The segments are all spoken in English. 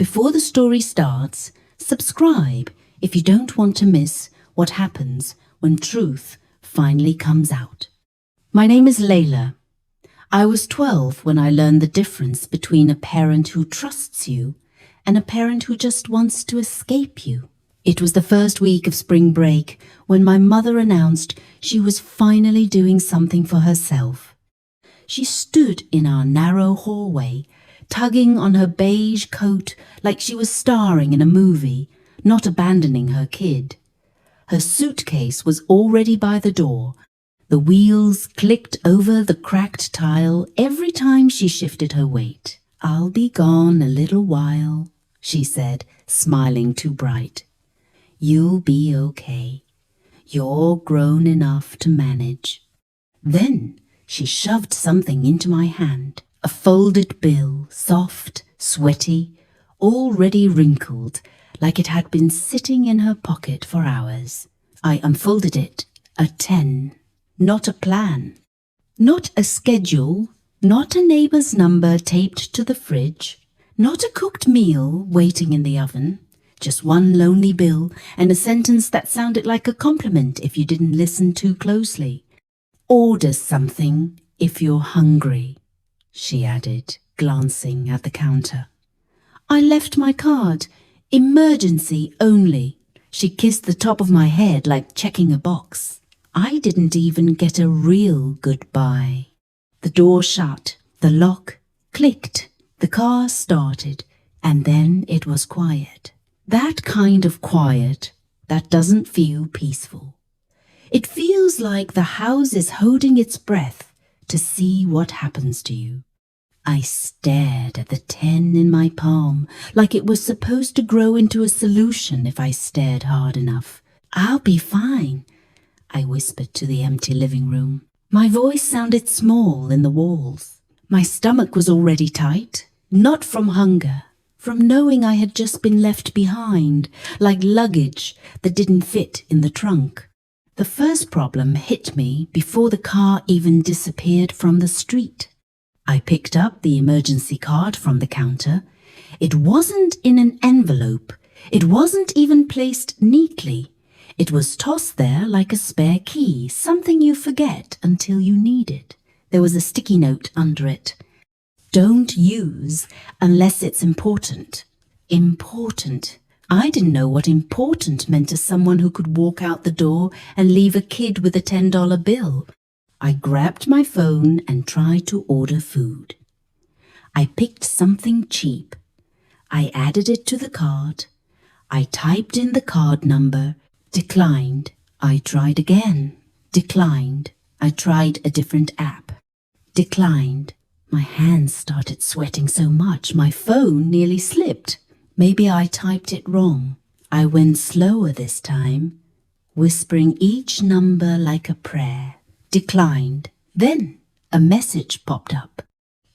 Before the story starts, subscribe if you don't want to miss what happens when truth finally comes out. My name is Layla. I was 12 when I learned the difference between a parent who trusts you and a parent who just wants to escape you. It was the first week of spring break when my mother announced she was finally doing something for herself. She stood in our narrow hallway, tugging on her beige coat like she was starring in a movie, not abandoning her kid. Her suitcase was already by the door. The wheels clicked over the cracked tile every time she shifted her weight. "I'll be gone a little while," she said, smiling too bright. "You'll be okay. You're grown enough to manage." Then she shoved something into my hand, a folded bill, soft, sweaty, already wrinkled, like it had been sitting in her pocket for hours. I unfolded it, a 10, not a plan, not a schedule, not a neighbour's number taped to the fridge, not a cooked meal waiting in the oven. Just one lonely bill and a sentence that sounded like a compliment if you didn't listen too closely. "Order something if you're hungry," she added, glancing at the counter. I left my card. "Emergency only." She kissed the top of my head like checking a box. I didn't even get a real goodbye. The door shut, the lock clicked, the car started, and then it was quiet. That kind of quiet that doesn't feel peaceful. It feels like the house is holding its breath to see what happens to you. I stared at the 10 in my palm like it was supposed to grow into a solution if I stared hard enough. "I'll be fine," I whispered to the empty living room. My voice sounded small in the walls. My stomach was already tight, not from hunger, from knowing I had just been left behind, like luggage that didn't fit in the trunk. The first problem hit me before the car even disappeared from the street. I picked up the emergency card from the counter. It wasn't in an envelope. It wasn't even placed neatly. It was tossed there like a spare key, something you forget until you need it. There was a sticky note under it. "Don't use unless it's important." Important. I didn't know what important meant to someone who could walk out the door and leave a kid with a $10 bill. I grabbed my phone and tried to order food. I picked something cheap. I added it to the card. I typed in the card number. Declined. I tried again. Declined. I tried a different app. Declined. My hands started sweating so much my phone nearly slipped. Maybe I typed it wrong. I went slower this time, whispering each number like a prayer. Declined. Then a message popped up.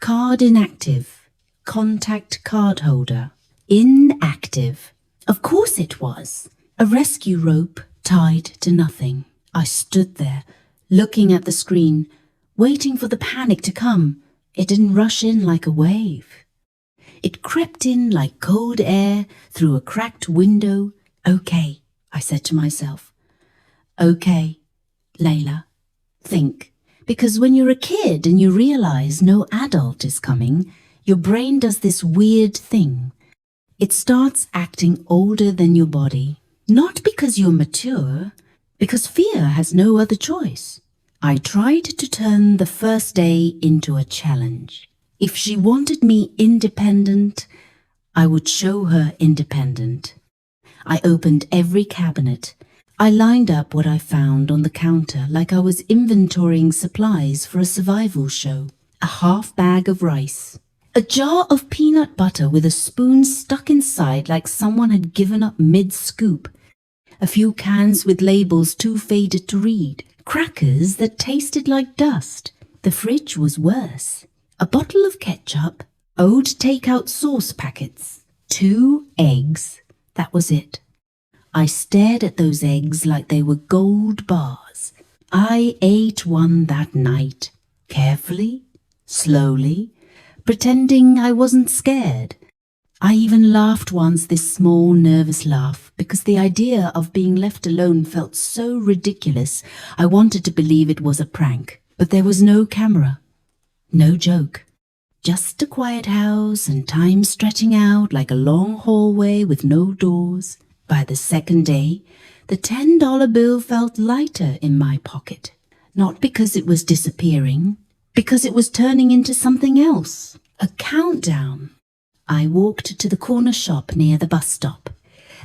"Card inactive. Contact cardholder." Inactive. Of course it was. A rescue rope tied to nothing. I stood there, looking at the screen, waiting for the panic to come. It didn't rush in like a wave. It crept in like cold air through a cracked window. "Okay," I said to myself. "Okay, Layla, think." Because when you're a kid and you realize no adult is coming, your brain does this weird thing. It starts acting older than your body. Not because you're mature, because fear has no other choice. I tried to turn the first day into a challenge. If she wanted me independent, I would show her independent. I opened every cabinet. I lined up what I found on the counter like I was inventorying supplies for a survival show. A half bag of rice. A jar of peanut butter with a spoon stuck inside like someone had given up mid-scoop. A few cans with labels too faded to read. Crackers that tasted like dust. The fridge was worse. A bottle of ketchup. Old takeout sauce packets. 2 eggs. That was it. I stared at those eggs like they were gold bars. I ate one that night. Carefully, slowly, pretending I wasn't scared. I even laughed once, this small, nervous laugh, because the idea of being left alone felt so ridiculous. I wanted to believe it was a prank, but there was no camera, no joke. Just a quiet house and time stretching out like a long hallway with no doors. By the second day, the $10 bill felt lighter in my pocket. Not because it was disappearing, because it was turning into something else. A countdown. I walked to the corner shop near the bus stop.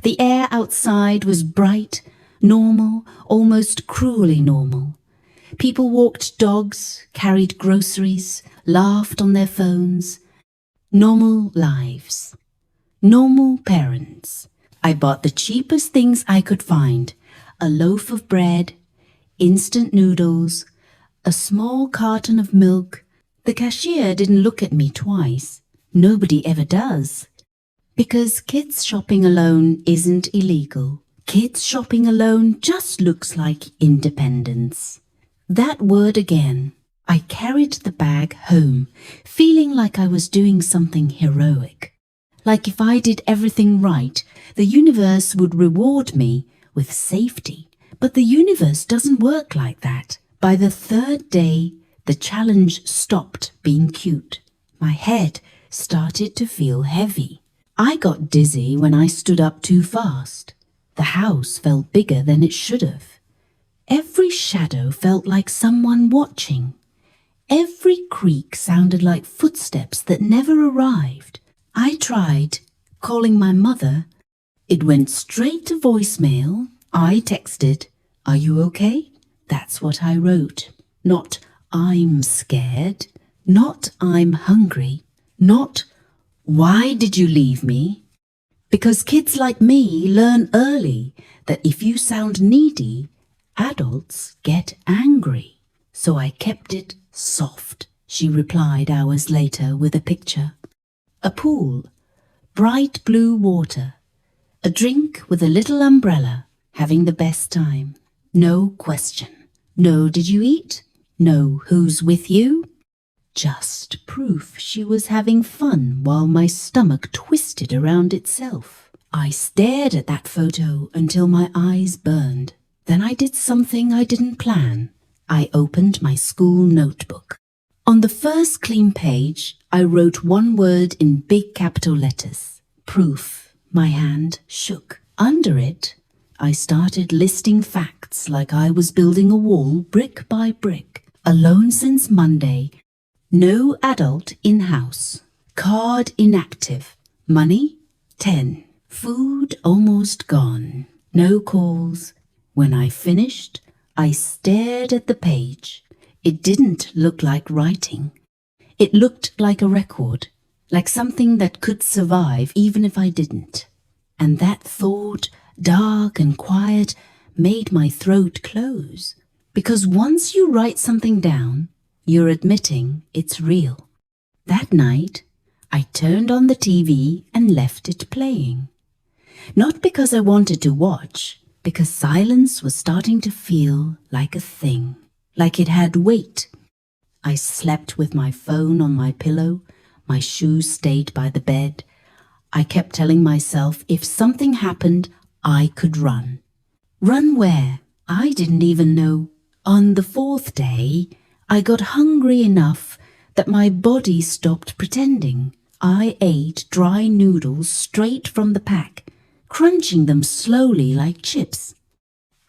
The air outside was bright, normal, almost cruelly normal. People walked dogs, carried groceries, laughed on their phones. Normal lives. Normal parents. I bought the cheapest things I could find. A loaf of bread, instant noodles, a small carton of milk. The cashier didn't look at me twice. Nobody ever does. Because kids shopping alone isn't illegal. Kids shopping alone just looks like independence. That word again. I carried the bag home, feeling like I was doing something heroic. Like if I did everything right, the universe would reward me with safety. But the universe doesn't work like that. By the third day, the challenge stopped being cute. My head started to feel heavy. I got dizzy when I stood up too fast. The house felt bigger than it should have. Every shadow felt like someone watching. Every creak sounded like footsteps that never arrived. I tried calling my mother. It went straight to voicemail. I texted, "Are you okay?" That's what I wrote. Not, "I'm scared." Not, "I'm hungry." Not, "Why did you leave me?" Because kids like me learn early that if you sound needy, adults get angry. So I kept it soft. She replied hours later with a picture. A pool, bright blue water, a drink with a little umbrella, having the best time. No question. No, did you eat? No, who's with you? Just proof she was having fun while my stomach twisted around itself. I stared at that photo until my eyes burned. Then I did something I didn't plan. I opened my school notebook. On the first clean page, I wrote one word in big capital letters. Proof. My hand shook. Under it, I started listing facts like I was building a wall brick by brick. Alone since Monday. No adult in-house. Card inactive. Money, 10. Food almost gone. No calls. When I finished, I stared at the page. It didn't look like writing. It looked like a record, like something that could survive even if I didn't. And that thought, dark and quiet, made my throat close. Because once you write something down, you're admitting it's real. That night, I turned on the TV and left it playing. Not because I wanted to watch, because silence was starting to feel like a thing, like it had weight. I slept with my phone on my pillow, my shoes stayed by the bed. I kept telling myself if something happened, I could run. Run where? I didn't even know. On the fourth day, I got hungry enough that my body stopped pretending. I ate dry noodles straight from the pack, crunching them slowly like chips.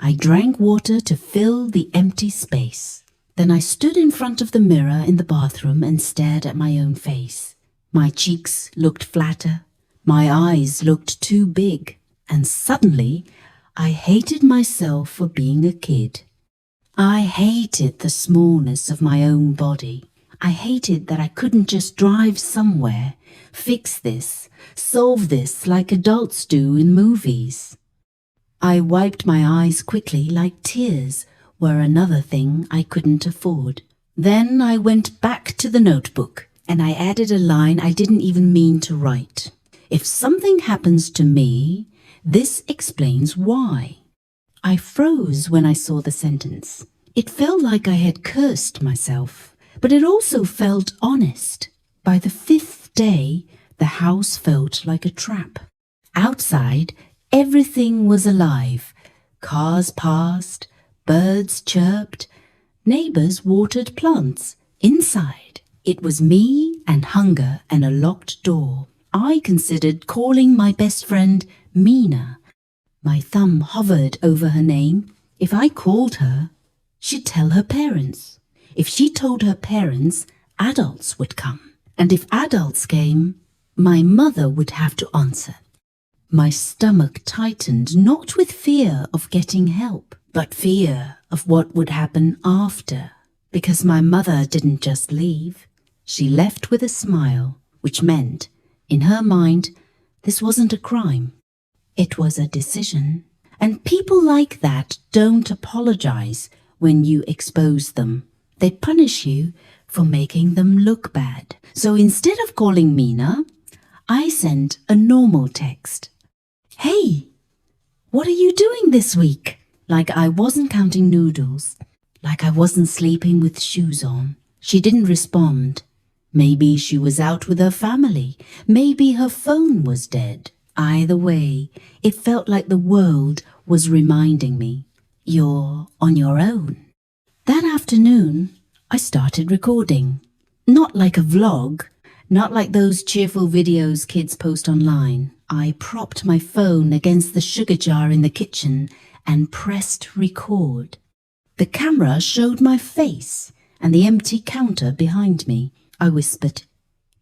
I drank water to fill the empty space. Then I stood in front of the mirror in the bathroom and stared at my own face. My cheeks looked flatter. My eyes looked too big. And suddenly, I hated myself for being a kid. I hated the smallness of my own body. I hated that I couldn't just drive somewhere, fix this, solve this like adults do in movies. I wiped my eyes quickly like tears were another thing I couldn't afford. Then I went back to the notebook and I added a line I didn't even mean to write. If something happens to me, this explains why. I froze when I saw the sentence. It felt like I had cursed myself, but it also felt honest. By the fifth day, the house felt like a trap. Outside, everything was alive. Cars passed, birds chirped, neighbors watered plants. Inside, it was me and hunger and a locked door. I considered calling my best friend Mina. My thumb hovered over her name. If I called her, she'd tell her parents. If she told her parents, adults would come. And if adults came, my mother would have to answer. My stomach tightened, not with fear of getting help, but fear of what would happen after. Because my mother didn't just leave. She left with a smile, which meant, in her mind, this wasn't a crime. It was a decision. And people like that don't apologize when you expose them. They punish you for making them look bad. So instead of calling Mina, I sent a normal text. Hey, what are you doing this week? Like I wasn't counting noodles. Like I wasn't sleeping with shoes on. She didn't respond. Maybe she was out with her family. Maybe her phone was dead. Either way, it felt like the world was reminding me, you're on your own. That afternoon, I started recording. Not like a vlog, not like those cheerful videos kids post online. I propped my phone against the sugar jar in the kitchen and pressed record. The camera showed my face and the empty counter behind me. I whispered,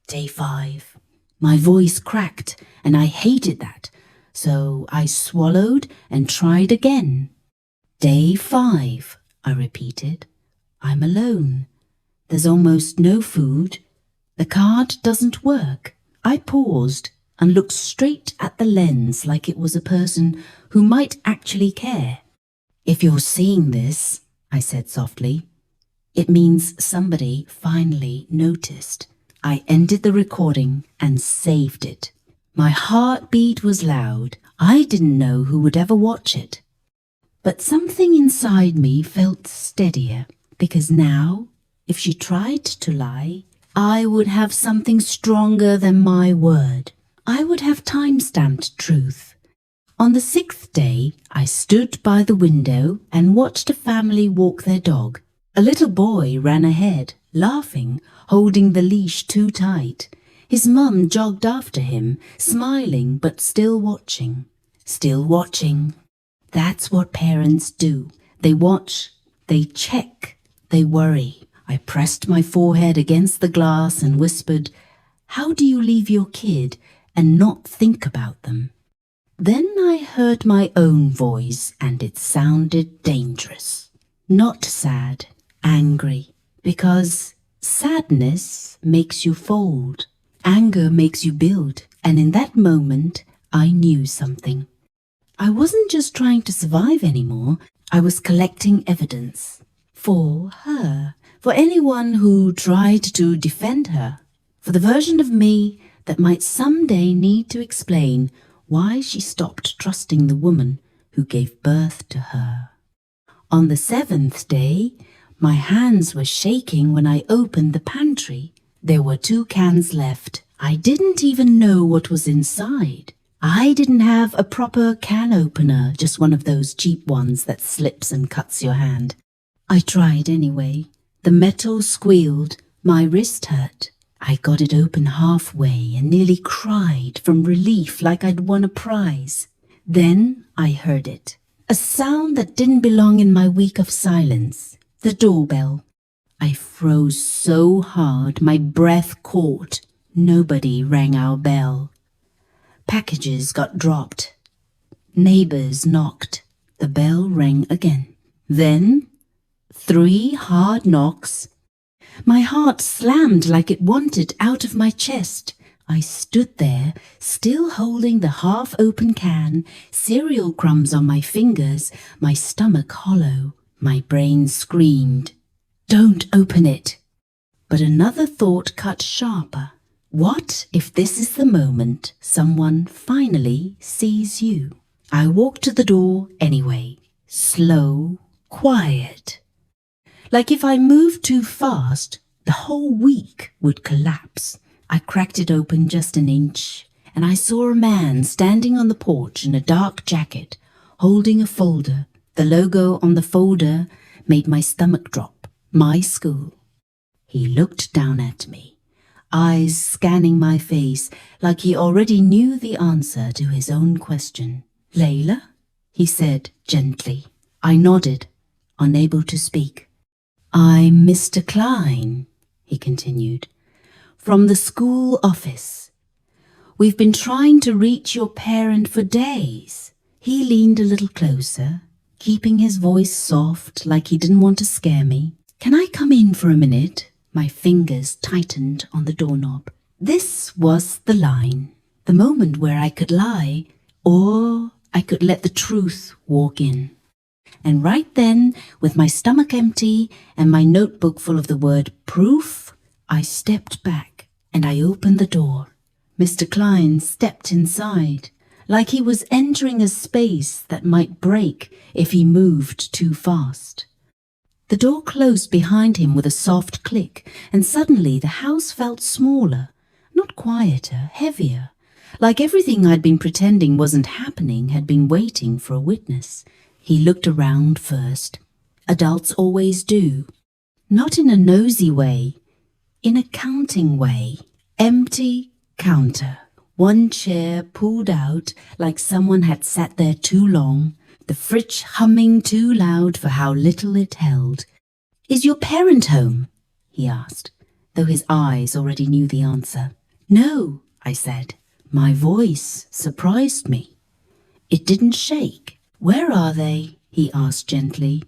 Day 5. My voice cracked and I hated that, so I swallowed and tried again. Day 5, I repeated. I'm alone. There's almost no food. The card doesn't work. I paused and looked straight at the lens like it was a person who might actually care. If you're seeing this, I said softly, it means somebody finally noticed. I ended the recording and saved it. My heartbeat was loud. I didn't know who would ever watch it. But something inside me felt steadier, because now, if she tried to lie, I would have something stronger than my word. I would have time-stamped truth. On the 6th day, I stood by the window and watched a family walk their dog. A little boy ran ahead, laughing, holding the leash too tight. His mum jogged after him, smiling but still watching. Still watching. That's what parents do. They watch, they check, they worry. I pressed my forehead against the glass and whispered, How do you leave your kid and not think about them? Then I heard my own voice and it sounded dangerous. Not sad, angry, because sadness makes you fold. Anger makes you build. And in that moment, I knew something. I wasn't just trying to survive anymore. I was collecting evidence. For her. For anyone who tried to defend her. For the version of me that might someday need to explain why she stopped trusting the woman who gave birth to her. On the 7th day, my hands were shaking when I opened the pantry. There were 2 cans left. I didn't even know what was inside. I didn't have a proper can opener, just one of those cheap ones that slips and cuts your hand. I tried anyway. The metal squealed. My wrist hurt. I got it open halfway and nearly cried from relief like I'd won a prize. Then I heard it. A sound that didn't belong in my week of silence. The doorbell. I froze so hard my breath caught. Nobody rang our bell. Packages got dropped. Neighbors knocked. The bell rang again. Then 3 hard knocks. My heart slammed like it wanted out of my chest. I stood there, still holding the half-open can, cereal crumbs on my fingers, my stomach hollow. My brain screamed, "Don't open it!" But another thought cut sharper. What if this is the moment someone finally sees you? I walked to the door anyway, slow, quiet. Like if I moved too fast, the whole week would collapse. I cracked it open just an inch, and I saw a man standing on the porch in a dark jacket, holding a folder. The logo on the folder made my stomach drop. My school. He looked down at me, eyes scanning my face like he already knew the answer to his own question. "Layla?" he said gently. I nodded, unable to speak. "I'm Mr. Klein," he continued, "from the school office. We've been trying to reach your parent for days." He leaned a little closer, keeping his voice soft like he didn't want to scare me. "Can I come in for a minute?" My fingers tightened on the doorknob. This was the line, the moment where I could lie, or I could let the truth walk in. And right then, with my stomach empty and my notebook full of the word proof, I stepped back and I opened the door. Mr. Klein stepped inside, like he was entering a space that might break if he moved too fast. The door closed behind him with a soft click, and suddenly the house felt smaller, not quieter, heavier, like everything I'd been pretending wasn't happening had been waiting for a witness. He looked around first. Adults always do. Not in a nosy way, in a counting way. Empty counter. One chair pulled out like someone had sat there too long, the fridge humming too loud for how little it held. "Is your parent home?" he asked, though his eyes already knew the answer. "No," I said. My voice surprised me. It didn't shake. "Where are they?" he asked gently.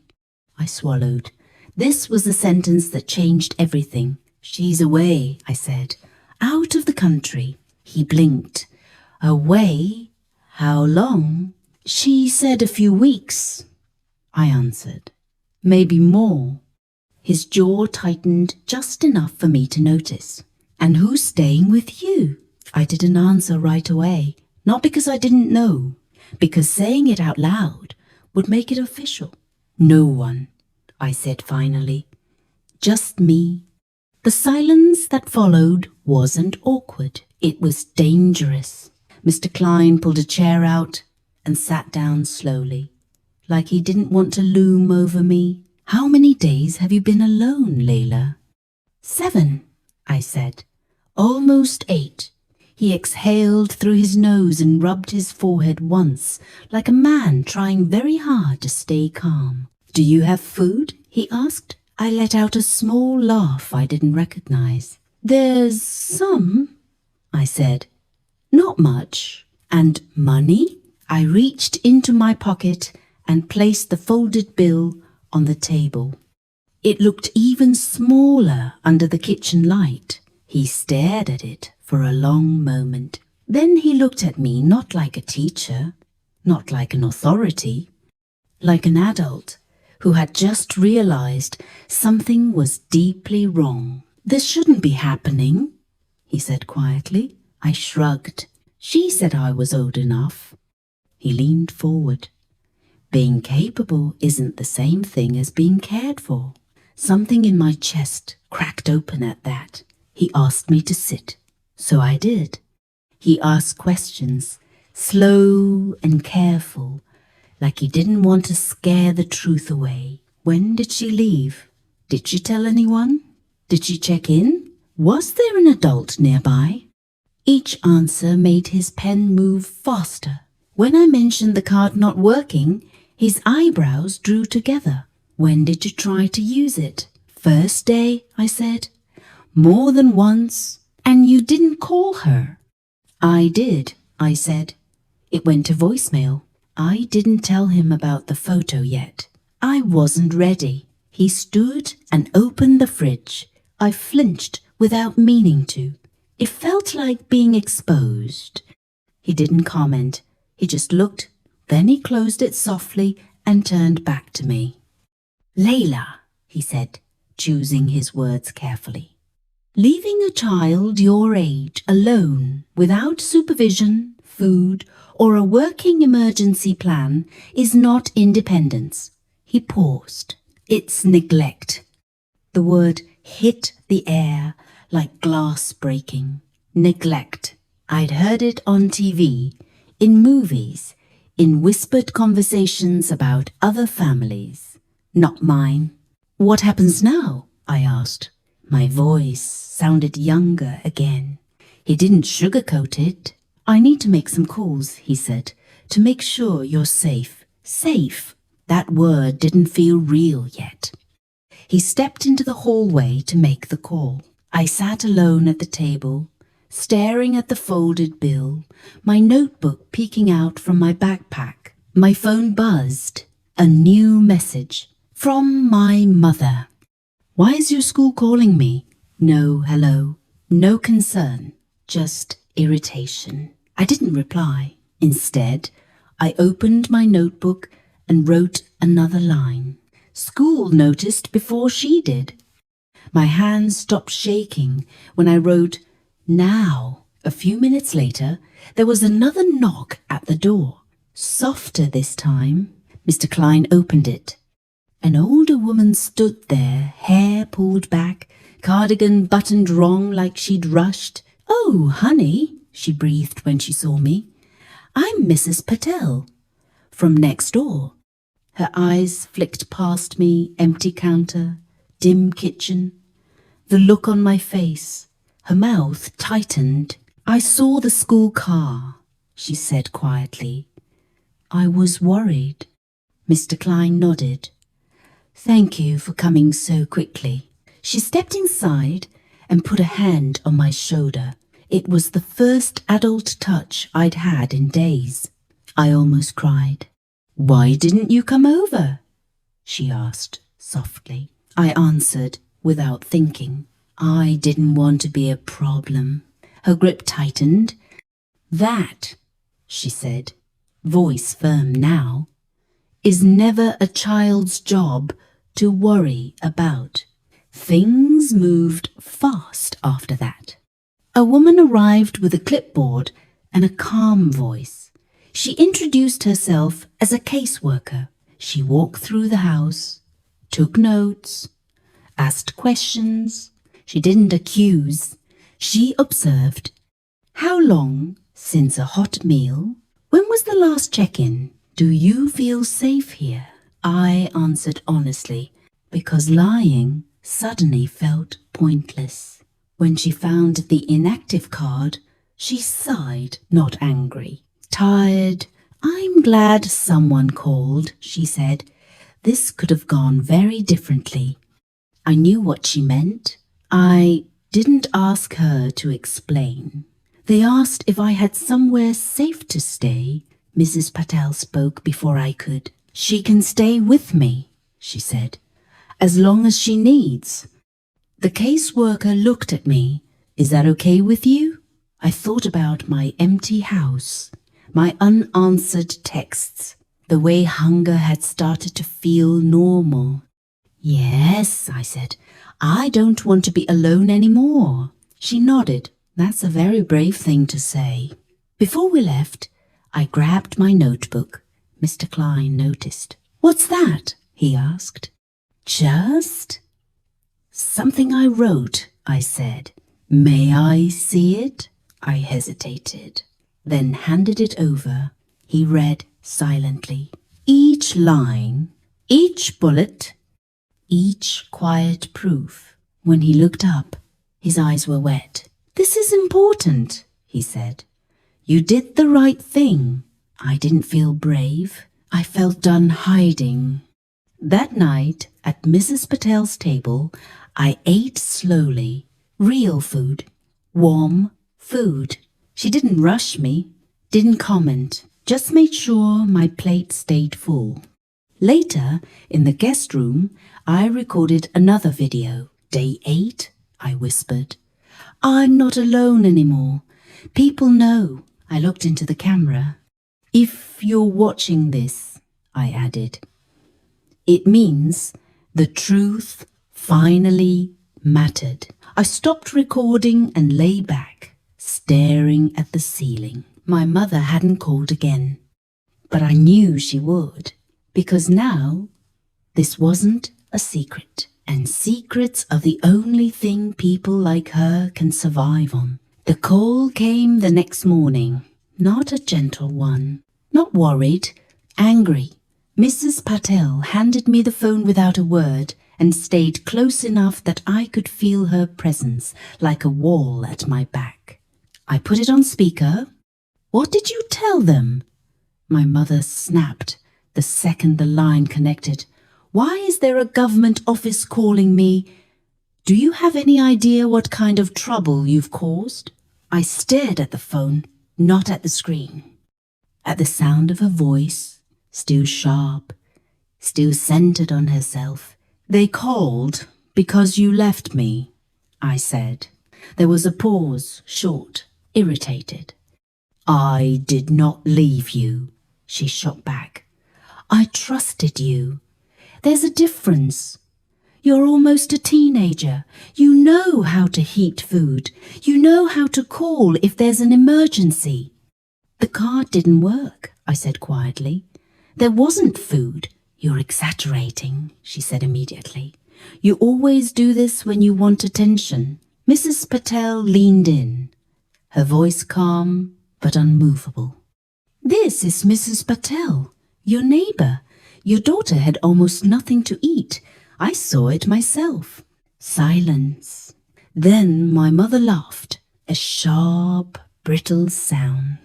I swallowed. This was the sentence that changed everything. "She's away," I said. "Out of the country." He blinked. "Away? How long?" "She said a few weeks," I answered. "Maybe more." His jaw tightened just enough for me to notice. "And who's staying with you?" I didn't answer right away, not because I didn't know, because saying it out loud would make it official. "No one," I said finally. "Just me." The silence that followed wasn't awkward. It was dangerous. Mr. Klein pulled a chair out and sat down slowly, like he didn't want to loom over me. "How many days have you been alone, Layla?" 7, I said. "Almost 8. He exhaled through his nose and rubbed his forehead once, like a man trying very hard to stay calm. "Do you have food?" he asked. I let out a small laugh I didn't recognize. "There's some," I said. "Not much." "And money?" I reached into my pocket and placed the folded bill on the table. It looked even smaller under the kitchen light. He stared at it for a long moment. Then he looked at me not like a teacher, not like an authority, like an adult who had just realized something was deeply wrong. "This shouldn't be happening," he said quietly. I shrugged. "She said I was old enough." He leaned forward. "Being capable isn't the same thing as being cared for." Something in my chest cracked open at that. He asked me to sit, so I did. He asked questions, slow and careful, like he didn't want to scare the truth away. "When did she leave? Did she tell anyone? Did she check in? Was there an adult nearby?" Each answer made his pen move faster. When I mentioned the card not working, his eyebrows drew together. "When did you try to use it?" "First day," I said. "More than once. And you didn't call her?" "I did," I said. It went to voicemail. I didn't tell him about the photo yet. I wasn't ready. He stood and opened the fridge. I flinched without meaning to. It felt like being exposed. He didn't comment. He just looked. Then he closed it softly and turned back to me. "Layla," he said, choosing his words carefully. "Leaving a child your age alone, without supervision, food, or a working emergency plan is not independence." He paused. "It's neglect." The word hit the air like glass breaking. Neglect. I'd heard it on TV, in movies, in whispered conversations about other families. Not mine. What happens now? I asked. My voice sounded younger again. He didn't sugarcoat it. I need to make some calls, he said, to make sure you're safe. Safe. That word didn't feel real yet. He stepped into the hallway to make the call. I sat alone at the table, staring at the folded bill, my notebook peeking out from my backpack. My phone buzzed. A new message. From my mother. Why is your school calling me? No hello. No concern. Just irritation. I didn't reply. Instead, I opened my notebook and wrote another line. School noticed before she did. My hands stopped shaking when I wrote, now. A few minutes later, there was another knock at the door. Softer this time. Mr. Klein opened it. An older woman stood there, hair pulled back, cardigan buttoned wrong like she'd rushed. Oh, honey, she breathed when she saw me. I'm Mrs. Patel, from next door. Her eyes flicked past me, empty counter, dim kitchen. The look on my face, her mouth tightened. I saw the school car, she said quietly. I was worried. Mr. Klein nodded. Thank you for coming so quickly. She stepped inside and put a hand on my shoulder. It was the first adult touch I'd had in days. I almost cried. Why didn't you come over? She asked softly. I answered without thinking. I didn't want to be a problem. Her grip tightened. That, she said, voice firm now, is never a child's job to worry about. Things moved fast after that. A woman arrived with a clipboard and a calm voice. She introduced herself as a caseworker. She walked through the house, took notes, asked questions. She didn't accuse. She observed. How long since a hot meal? When was the last check-in? Do you feel safe here? I answered honestly, because lying suddenly felt pointless. When she found the inactive card, she sighed, not angry. Tired. I'm glad someone called, she said. This could have gone very differently. I knew what she meant. I didn't ask her to explain. They asked if I had somewhere safe to stay. Mrs. Patel spoke before I could. She can stay with me, she said, as long as she needs. The caseworker looked at me. Is that okay with you? I thought about my empty house, my unanswered texts, the way hunger had started to feel normal. Yes, I said, I don't want to be alone anymore. She nodded. That's a very brave thing to say. Before we left, I grabbed my notebook. Mr. Klein noticed. What's that? He asked. Just something I wrote, I said. May I see it? I hesitated, then handed it over. He read silently. Each line, each bullet, each quiet proof. When he looked up, his eyes were wet. This is important, he said. You did the right thing. I didn't feel brave. I felt done hiding. That night, at Mrs. Patel's table, I ate slowly. Real food. Warm food. She didn't rush me, didn't comment, just made sure my plate stayed full. Later, in the guest room, I recorded another video. Day 8, I whispered. I'm not alone anymore. People know. I looked into the camera. If you're watching this, I added, it means the truth finally mattered. I stopped recording and lay back, staring at the ceiling. My mother hadn't called again, but I knew she would, because now this wasn't a secret, and secrets are the only thing people like her can survive on. The call came the next morning, not a gentle one, not worried, angry. Mrs. Patel handed me the phone without a word and stayed close enough that I could feel her presence like a wall at my back. I put it on speaker. "What did you tell them?" My mother snapped the second the line connected. "Why is there a government office calling me? Do you have any idea what kind of trouble you've caused?" I stared at the phone, not at the screen. At the sound of her voice, still sharp, still centered on herself. "They called because you left me," I said. There was a pause, short, irritated. "I did not leave you," she shot back. "I trusted you. There's a difference. You're almost a teenager. You know how to heat food. You know how to call if there's an emergency." "The card didn't work," I said quietly. "There wasn't food." "You're exaggerating," she said immediately. "You always do this when you want attention." Mrs. Patel leaned in, her voice calm but unmovable. "This is Mrs. Patel, your neighbor. Your daughter had almost nothing to eat. I saw it myself." Silence. Then my mother laughed, a sharp, brittle sound.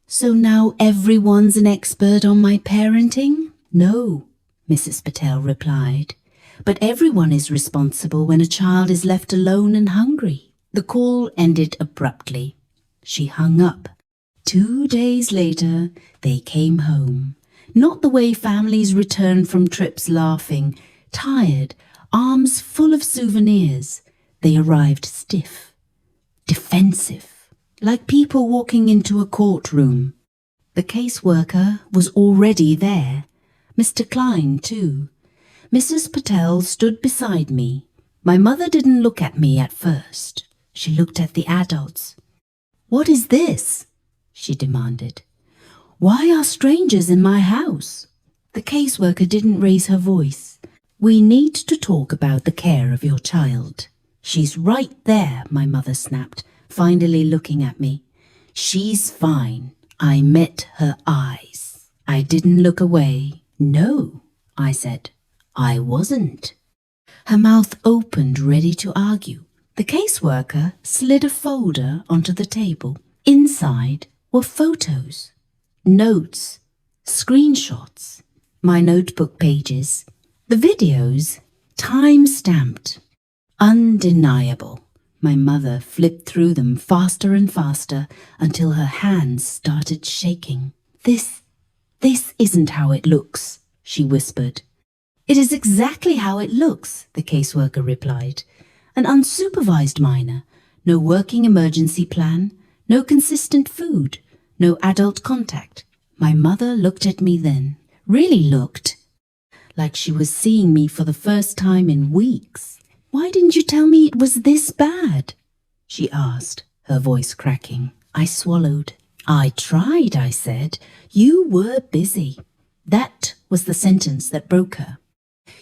"So now everyone's an expert on my parenting?" "No," Mrs. Patel replied. "But everyone is responsible when a child is left alone and hungry." The call ended abruptly. She hung up. 2 days later, they came home. Not the way families return from trips laughing, tired, arms full of souvenirs. They arrived stiff, defensive, like people walking into a courtroom. The caseworker was already there. Mr. Klein, too. Mrs. Patel stood beside me. My mother didn't look at me at first. She looked at the adults. "What is this?" she demanded. "Why are strangers in my house?" The caseworker didn't raise her voice. "We need to talk about the care of your child." "She's right there," my mother snapped, finally looking at me. "She's fine." I met her eyes. I didn't look away. "No," I said. "I wasn't." Her mouth opened, ready to argue. The caseworker slid a folder onto the table. Inside were photos, notes, screenshots, my notebook pages, the videos, time-stamped, undeniable. My mother flipped through them faster and faster until her hands started shaking. This isn't how it looks," she whispered. "It is exactly how it looks," the caseworker replied. "An unsupervised minor, no working emergency plan, no consistent food, no adult contact." My mother looked at me then, really looked, like she was seeing me for the first time in weeks. "Why didn't you tell me it was this bad?" she asked, her voice cracking. I swallowed. "I tried," I said. "You were busy." That was the sentence that broke her.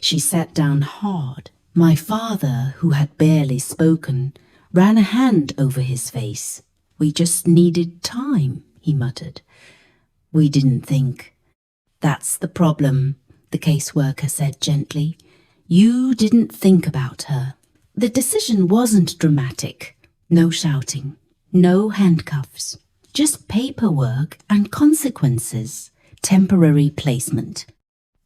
She sat down hard. My father, who had barely spoken, ran a hand over his face. "We just needed time," he muttered. "We didn't think." "That's the problem," the caseworker said gently. "You didn't think about her." The decision wasn't dramatic. No shouting, no handcuffs, just paperwork and consequences. Temporary placement,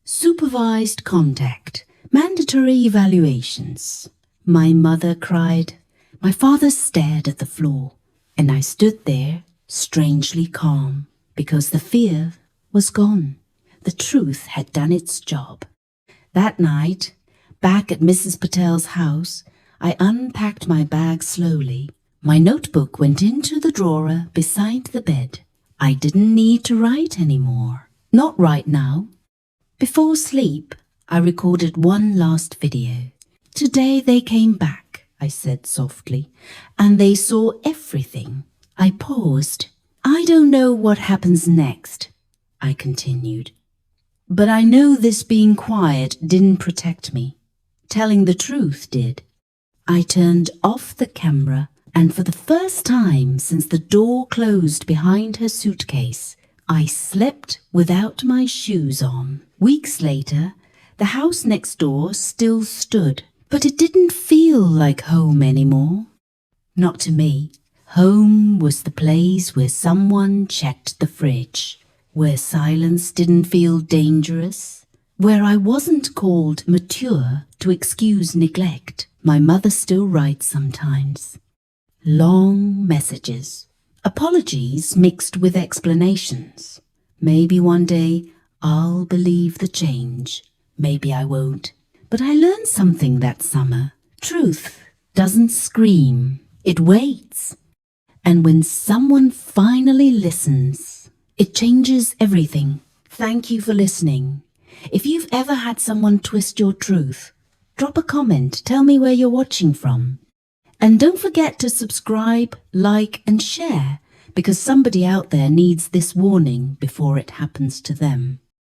supervised contact, mandatory evaluations. My mother cried. My father stared at the floor, and I stood there, strangely calm, because the fear was gone. The truth had done its job. That night, back at Mrs. Patel's house, I unpacked my bag slowly. My notebook went into the drawer beside the bed. I didn't need to write anymore. Not right now. Before sleep, I recorded one last video. "Today they came back," I said softly, "and they saw everything." I paused. "I don't know what happens next," I continued. "But I know this being quiet didn't protect me. Telling the truth did." I turned off the camera, And for the first time since the door closed behind her suitcase, I slept without my shoes on. Weeks later, the house next door still stood, but it didn't feel like home anymore. Not to me. Home was the place where someone checked the fridge, where silence didn't feel dangerous, where I wasn't called mature to excuse neglect. My mother still writes sometimes. Long messages. Apologies mixed with explanations. Maybe one day I'll believe the change. Maybe I won't. But I learned something that summer. Truth doesn't scream. It waits. And when someone finally listens, it changes everything. Thank you for listening. If you've ever had someone twist your truth, drop a comment. Tell me where you're watching from. And don't forget to subscribe, like, and share, because somebody out there needs this warning before it happens to them.